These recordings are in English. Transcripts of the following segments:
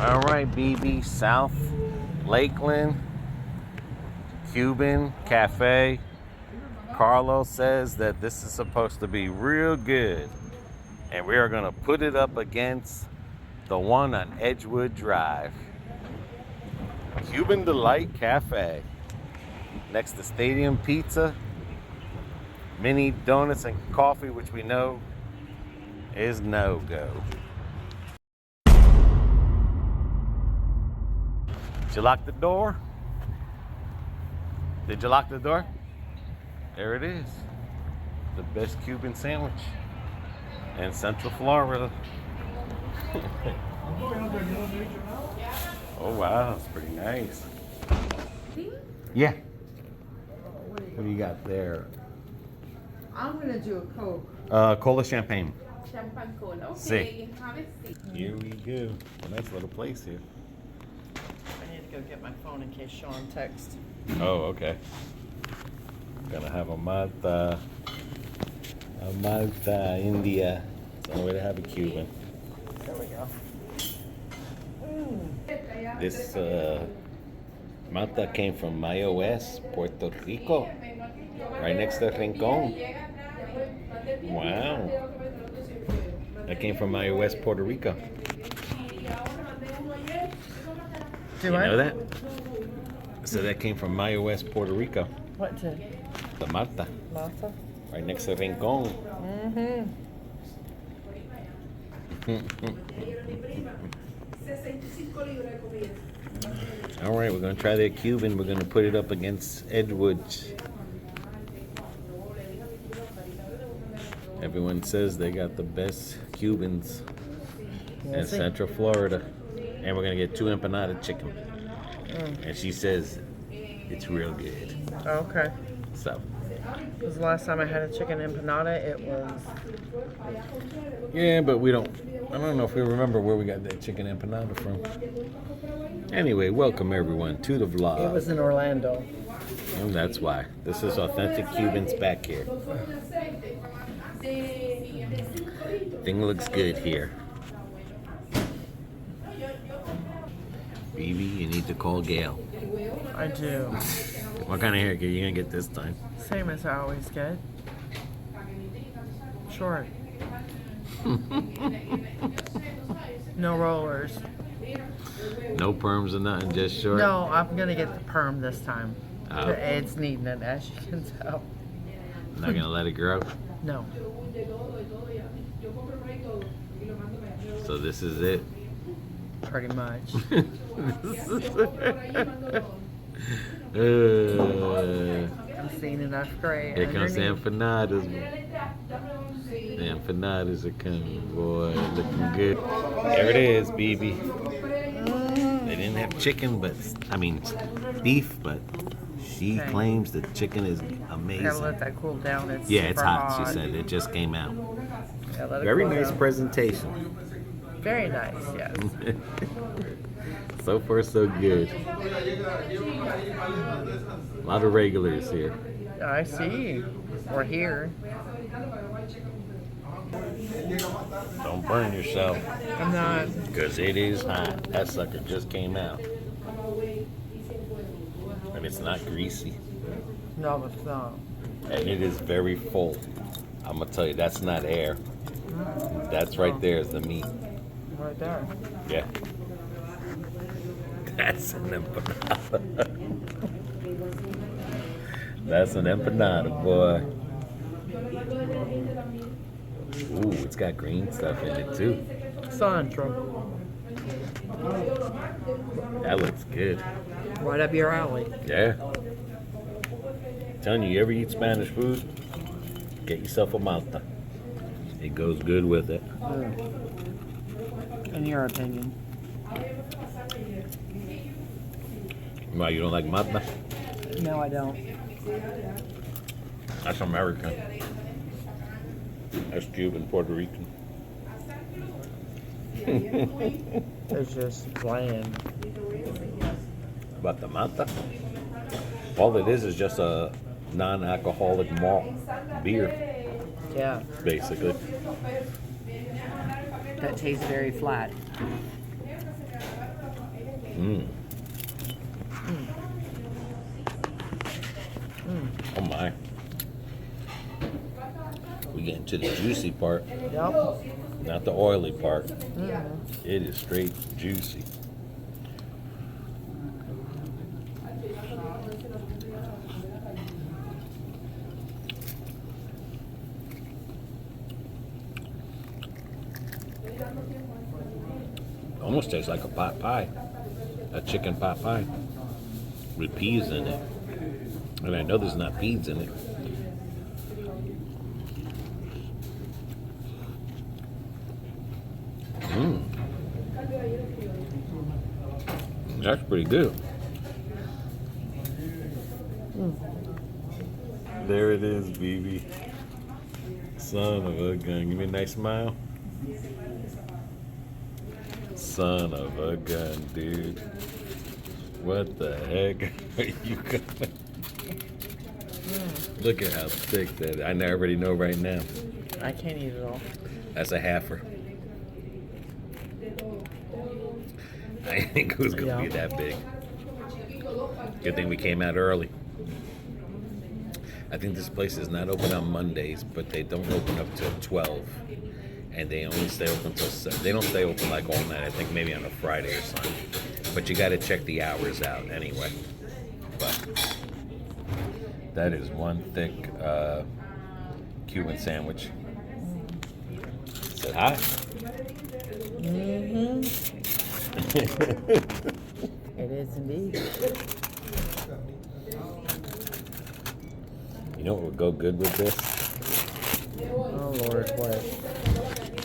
All right, BB, South Lakeland, Cuban Cafe. Carlos says that this is supposed to be real good. And we are going to put it up against the one on Edgewood Drive. Cuban Delight Cafe. Next to Stadium Pizza. Mini donuts and coffee, which we know is no-go. Did you lock the door? Did you lock the door? There it is. The best Cuban sandwich in Central Florida. Oh wow, it's pretty nice. Yeah. What do you got there? I'm gonna do a Coke. Cola champagne. Champagne cola. Okay. See. Have a seat. Here we go. A nice little place here. I need to go get my phone in case Sean texts. Oh, okay. Gonna have a Malta, India. It's the only way to have a Cuban. There we go. This Malta came from Mayo West, Puerto Rico, right next to Rincon. Wow. That came from Mayo West, Puerto Rico. Do you I know that? So that came from Mayo West, Puerto Rico. What to? The Malta. Malta? Right next to Rincon. Mm-hmm. All right, we're going to try that Cuban. We're going to put it up against Edgewood's. Everyone says they got the best Cubans in Central Florida. And we're going to get 2 empanada chicken. And she says it's real good. Okay. So. Because the last time I had a chicken empanada, it was... Yeah, but I don't know if we remember where we got that chicken empanada from. Anyway, welcome everyone to the vlog. It was in Orlando. And that's why. This is authentic Cubans back here. Thing looks good here. BB, you need to call Gail. I do. What kind of haircut are you going to get this time? Same as I always get. Short. No rollers. No perms or nothing, just short? No, I'm going to get the perm this time. Oh. It's needing it, as you can tell. Not going to let it grow? No. So this is it? Pretty much. I'm seeing enough gray. Here comes the underneath. empanadas. The empanadas are coming, boy. Looking good. There it is, BB. They didn't have chicken, beef, but she claims the chicken is amazing. Gotta let that cool down. It's It's hot, hot. she said. It just came out. Yeah, let it Very cool nice down. presentation. Very nice, yes. So far, so good. A lot of regulars here. I see. We're here. Don't burn yourself, I'm not. because it is hot. That sucker just came out. And it's not greasy. No, it's not. And it is very full. I'm going to tell you, that's not air. That's right there is the meat. Right there. Yeah. That's an empanada. That's an empanada, boy. Ooh, it's got green stuff in it too. Cilantro. That looks good. Right up your alley. Yeah. Telling you, you ever eat Spanish food? Get yourself a Malta. It goes good with it. In your opinion. Why, you don't like Malta? No, I don't. That's American. That's Cuban, Puerto Rican. It's just bland. But the Malta? All it is just a non-alcoholic malt beer, Yeah. basically. That tastes very flat. Mm. Oh my. We getting to the juicy part, Yep. not the oily part. It is straight juicy. Almost tastes like a pot pie, a chicken pot pie with peas in it. And I know there's not beans in it. That's pretty good. There it is, baby. Son of a gun. Give me a nice smile. Son of a gun, dude. What the heck are you gonna... Look at how thick that... I already know right now. I can't eat it all. That's a halfer. I didn't think it was going to be that big. Good thing we came out early. I think this place is not open on Mondays, but they don't open up till 12. And they only stay open till 7. They don't stay open like all night. I think maybe on a Friday or something. But you got to check the hours out anyway. But that is one thick Cuban sandwich. Said hi. It is indeed. You know what would go good with this? Oh Lord, what?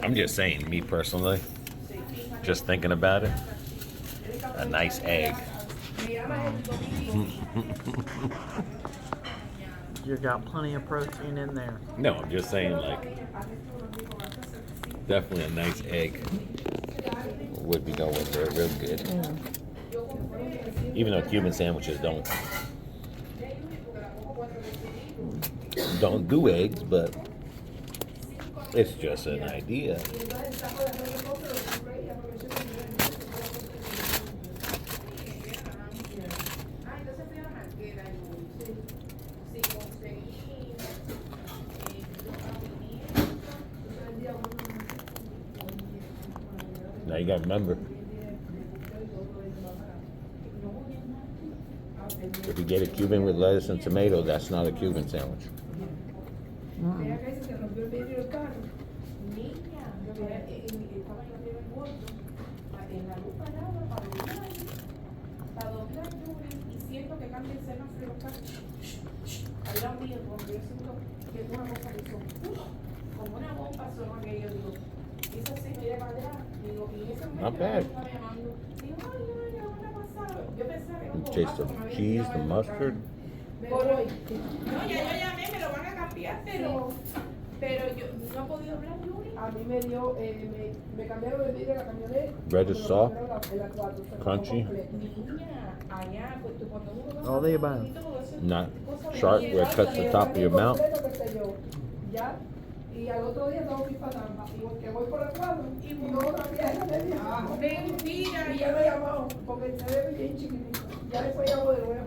I'm just saying, me personally, just thinking about it, a nice egg. You got plenty of protein in there. No, I'm just saying, like, definitely a nice egg would be going there real good. Even though Cuban sandwiches don't do eggs, but it's just an idea. Now you gotta remember, if you get a Cuban with lettuce and tomato, that's not a Cuban sandwich. Not bad. You taste the cheese, the mustard. No, ya yo llamé, me lo van a cambiar, pero yo no he podido hablar, Yuri. A mí me dio, me cambiaron el vidrio de la camioneta. Bread is soft, crunchy, All the above. not sharp where it cuts the top of your mouth. Y al otro día tengo que ir para Tampa. Y que voy por la cuadra y no la pieza de mentira. Y ya lo he llamado porque se ve bien chiquitito. Ya después llamo de nuevo.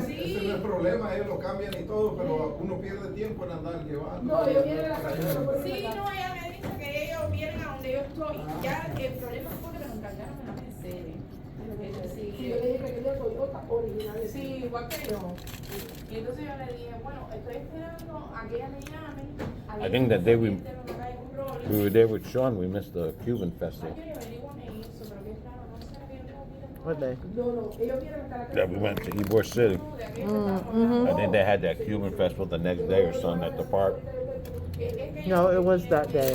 Sí. Ese no es problema, ellos lo cambian y todo, pero uno pierde tiempo en andar llevando. No, ellos vienen a la casa. Sí, no, ella me dice que ellos vienen a donde yo estoy. Ya el problema fue que me lo encargaron en la Mercedes. Sí, yo le dije que quería Toyota original. Sí, igual que yo. Y entonces yo le dije, bueno, estoy esperando a que ella me llame. I think that day we were there with Sean, we missed the Cuban festival. What day? That we went to Ybor City. I think they had that Cuban festival the next day or something at the park. No, it was that day.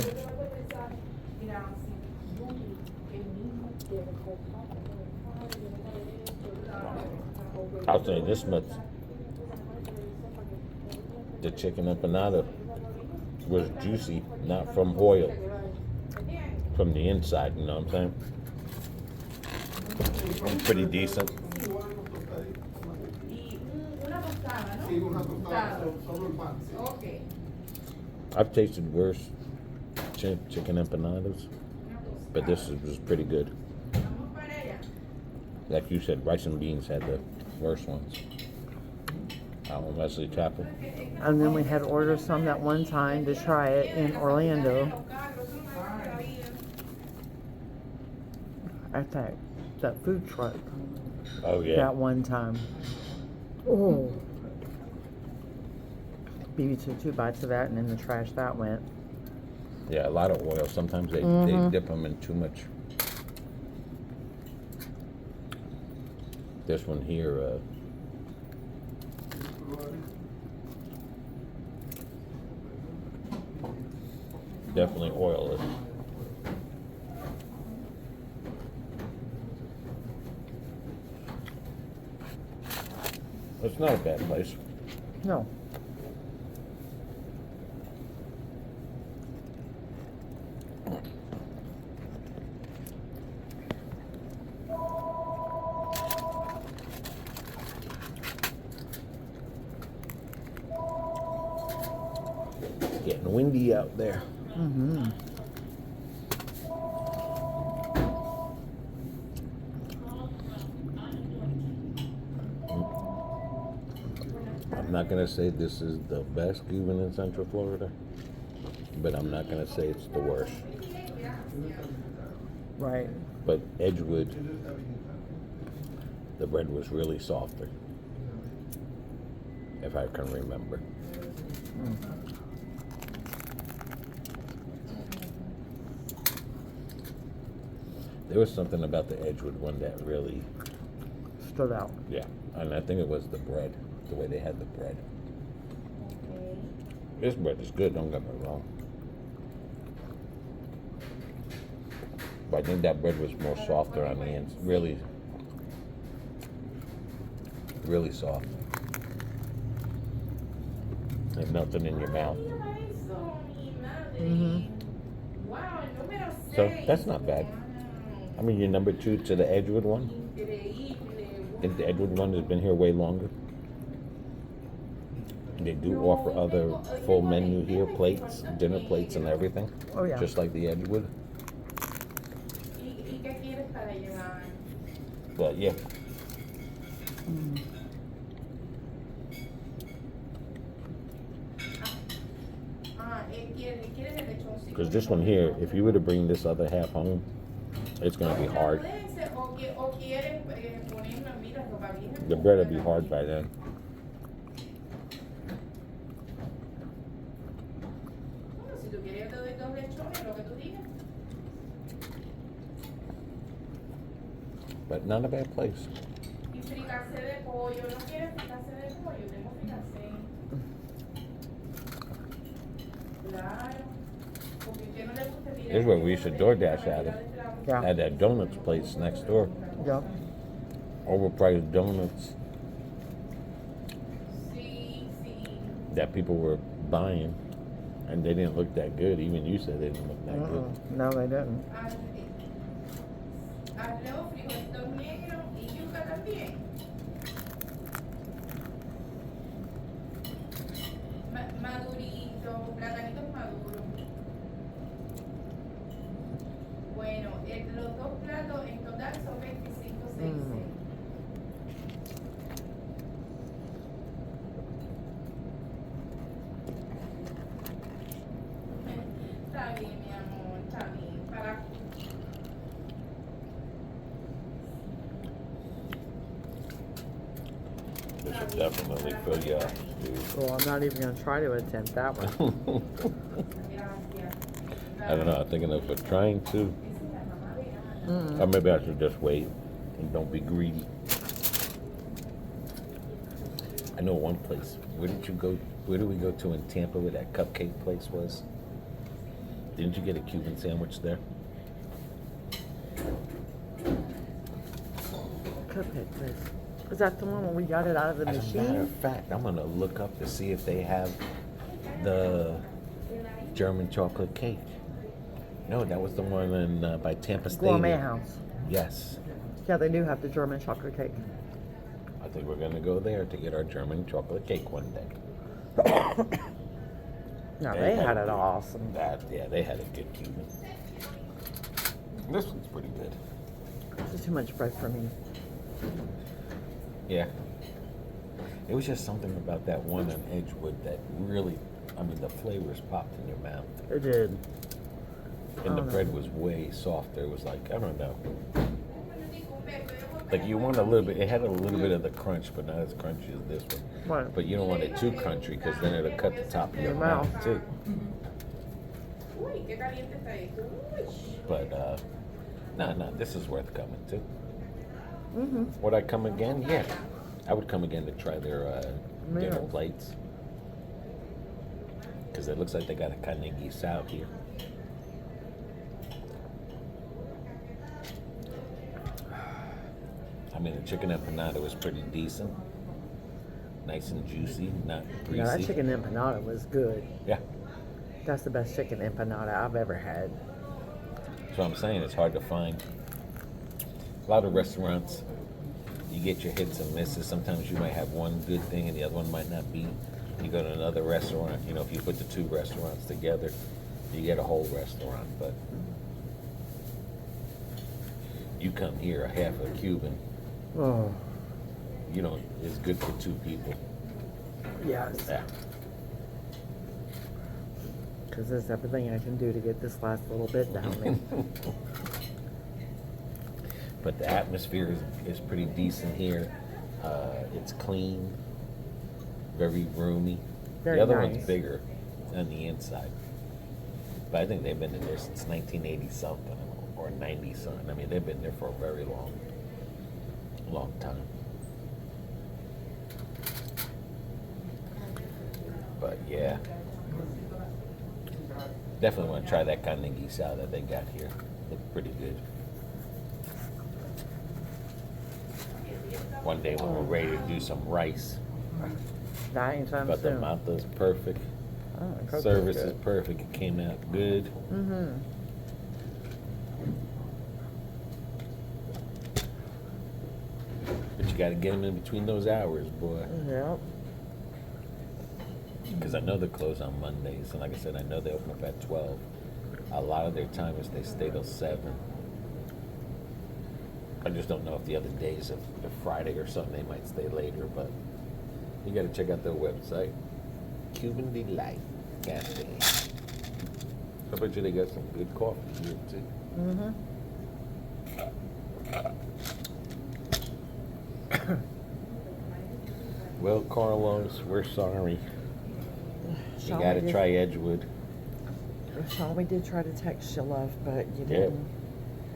I'll say this much. The chicken empanada was juicy, not from oil, from the inside, you know what I'm saying? Pretty decent. I've tasted worse chicken empanadas, but this was pretty good. Like you said, rice and beans had the worst ones. Out in Wesley Chapel. And then we had ordered some that one time to try it in Orlando. At that food truck. Oh yeah. That one time. Oh. BB took 2 bites of that, and in the trash that went. Yeah, a lot of oil. Sometimes they dip them in too much. This one here, definitely oilless. It's not a bad place. No. Getting windy out there. Mm-hmm. I'm not gonna say this is the best Cuban in Central Florida, but I'm not gonna say it's the worst. Right. But Edgewood, the bread was really softer, if I can remember. There was something about the Edgewood one that really Stood out. yeah, and I think it was the bread, the way they had the bread. This bread is good, don't get me wrong. But I think that bread was more softer on the ends, really, really soft. And nothing in your mouth. So that's not bad. I mean, you're number 2 to the Edgewood one. I think the Edgewood one has been here way longer. They do offer other full menu here, plates, dinner plates and everything. Oh, yeah. Just like the Edgewood. But yeah. Because this one here, if you were to bring this other half home, it's going to be hard. The bread will be hard by then. But not a bad place. This is where we used to DoorDash at it. Yeah. At that donuts place next door. Yep. Overpriced donuts that people were buying, and they didn't look that good. Even you said they didn't look that good. No, they didn't. This will definitely fill you up, dude. Well, I'm not even going to try to attempt that one. I don't know. I'm thinking of trying to. Or maybe I should just wait and don't be greedy. I know one place. Where did you go? Where did we go to in Tampa where that cupcake place was? Didn't you get a Cuban sandwich there? Cupcake place. Is that the one when we got it out of the As a matter machine? of fact, I'm gonna look up to see if they have the German chocolate cake. No, that was the one in by Tampa Stadium. Gourmet House. Yes. Yeah, they do have the German chocolate cake. I think we're gonna go there to get our German chocolate cake one day. No, they had it awesome. Yeah, they had a good Cuban. This one's pretty good. This is too much bread for me. Yeah. It was just something about that one on Edgewood that really, I mean, the flavors popped in your mouth. It did. And the Oh, no. bread was way softer. It was like, I don't know. Like you want a little bit, it had a little bit of the crunch, but not as crunchy as this one. What? But you don't want it too crunchy because then it'll cut the top of your mouth too. Uy, qué caliente está esto. Uy. But, no, this is worth coming to. Mm-hmm. Would I come again? Yeah. I would come again to try their dinner Meals. plates. Because it looks like they got a carne guisado here. I mean, the chicken empanada was pretty decent. Nice and juicy, not greasy. No, that chicken empanada was good. Yeah. That's the best chicken empanada I've ever had. That's what I'm saying. It's hard to find. A lot of restaurants, you get your hits and misses. Sometimes you might have one good thing and the other one might not be. You go to another restaurant, you know, if you put the two restaurants together, you get a whole restaurant. But you come here, a half a Cuban, Oh, you know, it's good for two people. yes. Yeah. Because there's everything I can do to get this last little bit down me. But the atmosphere is pretty decent here. It's clean, very roomy. Very the other nice. one's bigger on the inside. But I think they've been in there since 1980 something or 90 something. I mean, they've been there for a very long time. But yeah, definitely want to try that carne guisado that they got here. Look pretty good. One day when we're ready to do some rice, Not anytime but the soon. mata's perfect, Oh, the cook's service is good. perfect. It came out good. Mm-hmm. But you got to get them in between those hours, boy. Yep. Because I know they're closed on Mondays, and like I said, I know they open up at 12. A lot of their time is they stay till 7. I just don't know if the other days, if Friday or something, they might stay later. But you got to check out their website, Cuban Delights Cafe. I bet you they got some good coffee here too. Mm-hmm. Well, Carlos, we're sorry. You Sean, got we to did- try Edgewood. Sean, we did try to text you love, but you didn't.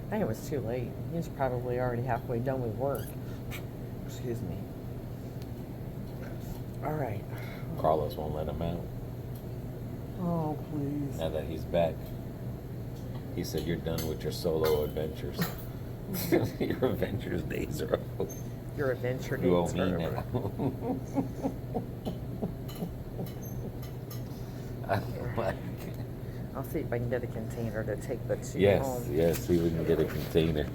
I think it was too late. He was probably already halfway done with work. Excuse me. All right. Carlos won't let him out. Oh, please. Now that he's back, he said you're done with your solo adventures. Your adventures days are over. Your adventure You owe dates me are now. over. I'll see if I can get a container to take the two Yes, home. yes, see if we can get a container.